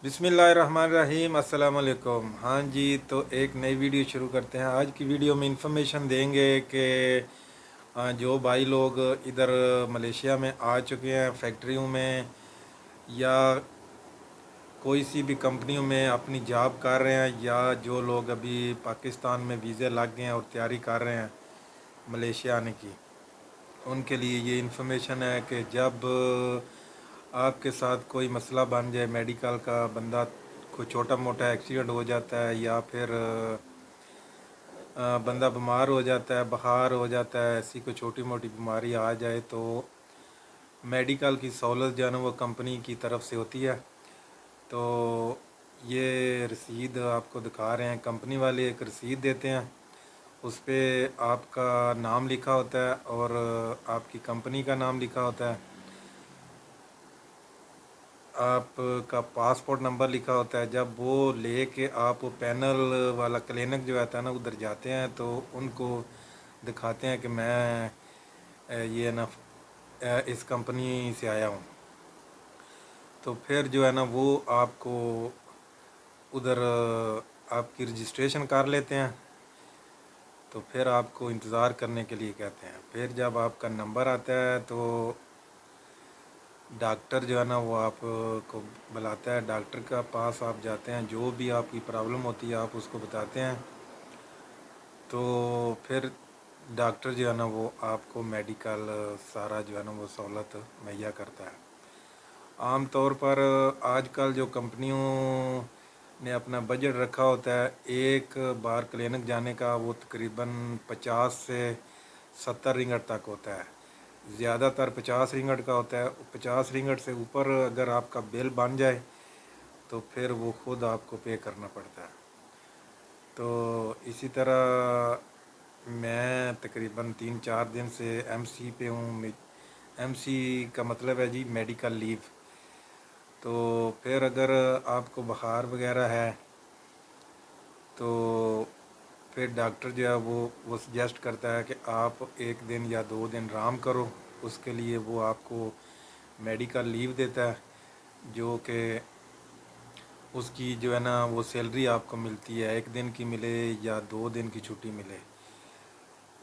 बिस्मिल्लाहिर्रहमानिर्रहीम, अस्सलाम वालेकुम। हाँ जी, तो एक नई वीडियो शुरू करते हैं। आज की वीडियो में इंफॉर्मेशन देंगे कि जो भाई लोग इधर मलेशिया में आ चुके हैं फैक्ट्रियों में या कोई सी भी कंपनियों में अपनी जॉब कर रहे हैं, या जो लोग अभी पाकिस्तान में वीज़े लग गए हैं और तैयारी कर रहे हैं मलेशिया आने की, उनके लिए ये इन्फॉर्मेशन है कि जब आपके साथ कोई मसला बन जाए मेडिकल का, बंदा कोई छोटा मोटा एक्सीडेंट हो जाता है या फिर बंदा बीमार हो जाता है, बुखार हो जाता है, ऐसी कोई छोटी मोटी बीमारी आ जाए, तो मेडिकल की सहूलत जो है ना वो कंपनी की तरफ से होती है। तो ये रसीद आपको दिखा रहे हैं, कंपनी वाले एक रसीद देते हैं, उस पर आपका नाम लिखा होता है और आपकी कंपनी का नाम लिखा होता है, आपका पासपोर्ट नंबर लिखा होता है। जब वो लेके आप वो पैनल वाला क्लिनिक जो आता है ना उधर जाते हैं, तो उनको दिखाते हैं कि मैं ये ना इस कंपनी से आया हूँ, तो फिर जो है ना वो आपको उधर आपकी रजिस्ट्रेशन कर लेते हैं। तो फिर आपको इंतज़ार करने के लिए कहते हैं। फिर जब आपका नंबर आता है तो डॉक्टर जो है ना वो आपको बुलाता है, डॉक्टर का पास आप जाते हैं, जो भी आपकी प्रॉब्लम होती है आप उसको बताते हैं। तो फिर डॉक्टर जो है ना वो आपको मेडिकल सारा जो है ना वो सहूलत मुहैया करता है। आम तौर पर आजकल जो कंपनियों ने अपना बजट रखा होता है एक बार क्लिनिक जाने का, वो तकरीबन 50 से 70 रिंगट तक होता है। ज़्यादातर 50 रिंगट का होता है। 50 रिंगट से ऊपर अगर आपका बिल बन जाए तो फिर वो खुद आपको पे करना पड़ता है। तो इसी तरह मैं तकरीबन 3-4 दिन से एमसी पे हूँ। एमसी का मतलब है जी मेडिकल लीव। तो फिर अगर आपको बुखार वगैरह है तो फिर डॉक्टर जो है वो सजेस्ट करता है कि आप 1 दिन या 2 दिन आराम करो। उसके लिए वो आपको मेडिकल लीव देता है, जो कि उसकी जो है ना वो सैलरी आपको मिलती है, 1 दिन की मिले या 2 दिन की छुट्टी मिले।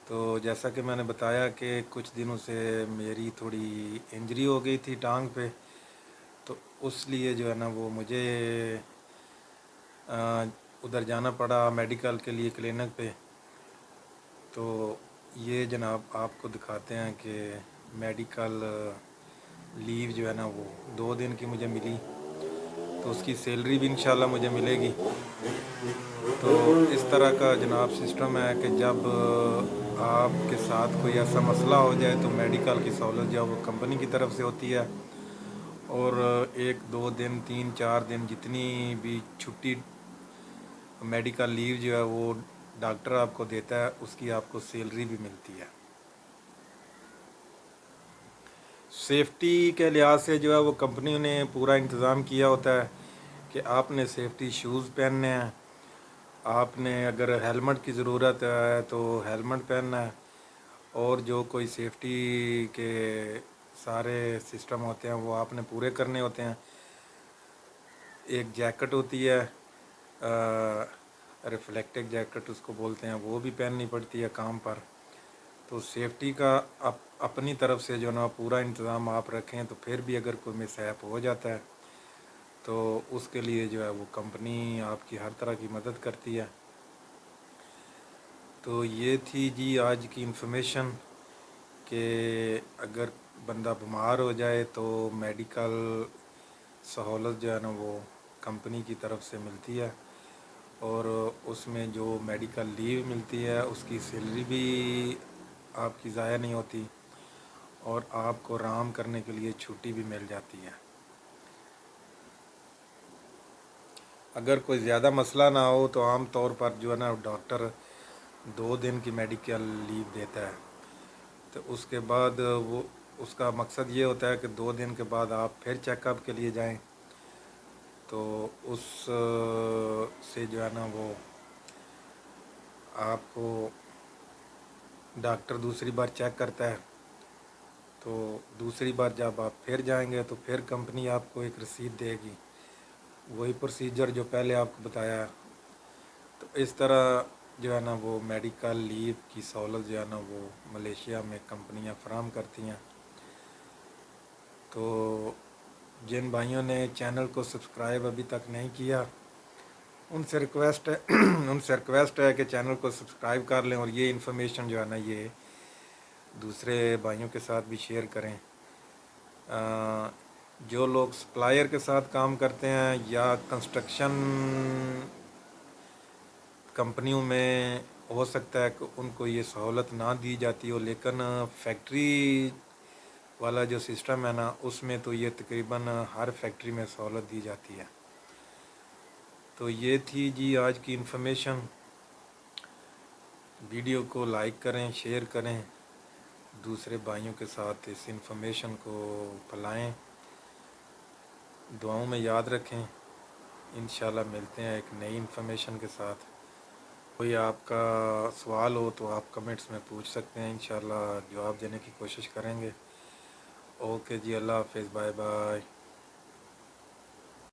तो जैसा कि मैंने बताया कि कुछ दिनों से मेरी थोड़ी इंजरी हो गई थी टांग पे, तो उस लिए जो है ना वो मुझे उधर जाना पड़ा मेडिकल के लिए क्लिनिक पे। तो ये जनाब आपको दिखाते हैं कि मेडिकल लीव जो है ना वो 2 दिन की मुझे मिली, तो उसकी सैलरी भी इंशाल्लाह मुझे मिलेगी। तो इस तरह का जनाब सिस्टम है कि जब आपके साथ कोई ऐसा मसला हो जाए तो मेडिकल की सहूलत जो है वो कंपनी की तरफ से होती है, और 1-2 दिन 3-4 दिन जितनी भी छुट्टी मेडिकल लीव जो है वो डॉक्टर आपको देता है, उसकी आपको सैलरी भी मिलती है। सेफ्टी के लिहाज से जो है वो कंपनी ने पूरा इंतज़ाम किया होता है कि आपने सेफ्टी शूज़ पहनने हैं, आपने अगर हेलमेट की ज़रूरत है तो हेलमेट पहनना है, और जो कोई सेफ्टी के सारे सिस्टम होते हैं वो आपने पूरे करने होते हैं। एक जैकेट होती है, रिफ्लेक्टिव जैकेट उसको बोलते हैं, वो भी पहननी पड़ती है काम पर। तो सेफ्टी का अपनी तरफ से जो ना पूरा इंतज़ाम आप रखें, तो फिर भी अगर कोई मिसहैप हो जाता है तो उसके लिए जो है वो कंपनी आपकी हर तरह की मदद करती है। तो ये थी जी आज की इन्फॉर्मेशन कि अगर बंदा बीमार हो जाए तो मेडिकल सहूलत जो है ना वो कंपनी की तरफ से मिलती है, और उसमें जो मेडिकल लीव मिलती है उसकी सैलरी भी आपकी ज़ाया नहीं होती, और आपको आराम करने के लिए छुट्टी भी मिल जाती है। अगर कोई ज़्यादा मसला ना हो तो आम तौर पर जो है ना डॉक्टर 2 दिन की मेडिकल लीव देता है। तो उसके बाद वो उसका मकसद ये होता है कि 2 दिन के बाद आप फिर चेकअप के लिए जाएं, तो उस से जो है ना वो आपको डॉक्टर दूसरी बार चेक करता है। तो दूसरी बार जब आप फिर जाएंगे तो फिर कंपनी आपको एक रसीद देगी, वही प्रोसीजर जो पहले आपको बताया। तो इस तरह जो है ना वो मेडिकल लीव की सहूलत जो है ना वो मलेशिया में कंपनियां फराहम करती हैं। तो जिन भाइयों ने चैनल को सब्सक्राइब अभी तक नहीं किया, उनसे रिक्वेस्ट है उनसे रिक्वेस्ट है कि चैनल को सब्सक्राइब कर लें और ये इन्फॉर्मेशन जो है ना ये दूसरे भाइयों के साथ भी शेयर करें। जो लोग सप्लायर के साथ काम करते हैं या कंस्ट्रक्शन कंपनियों में, हो सकता है कि उनको ये सहूलत ना दी जाती हो, लेकिन फैक्ट्री वाला जो सिस्टम है ना उसमें तो ये तकरीबन हर फैक्ट्री में सहूलत दी जाती है। तो ये थी जी आज की इन्फॉर्मेशन। वीडियो को लाइक करें, शेयर करें, दूसरे भाइयों के साथ इस इन्फॉर्मेशन को फैलाएं, दुआओं में याद रखें। इंशाल्लाह मिलते हैं एक नई इन्फॉर्मेशन के साथ। कोई आपका सवाल हो तो आप कमेंट्स में पूछ सकते हैं, इंशाल्लाह जवाब देने की कोशिश करेंगे। ओके जी, अल्लाह हाफिज़, बाय बाय।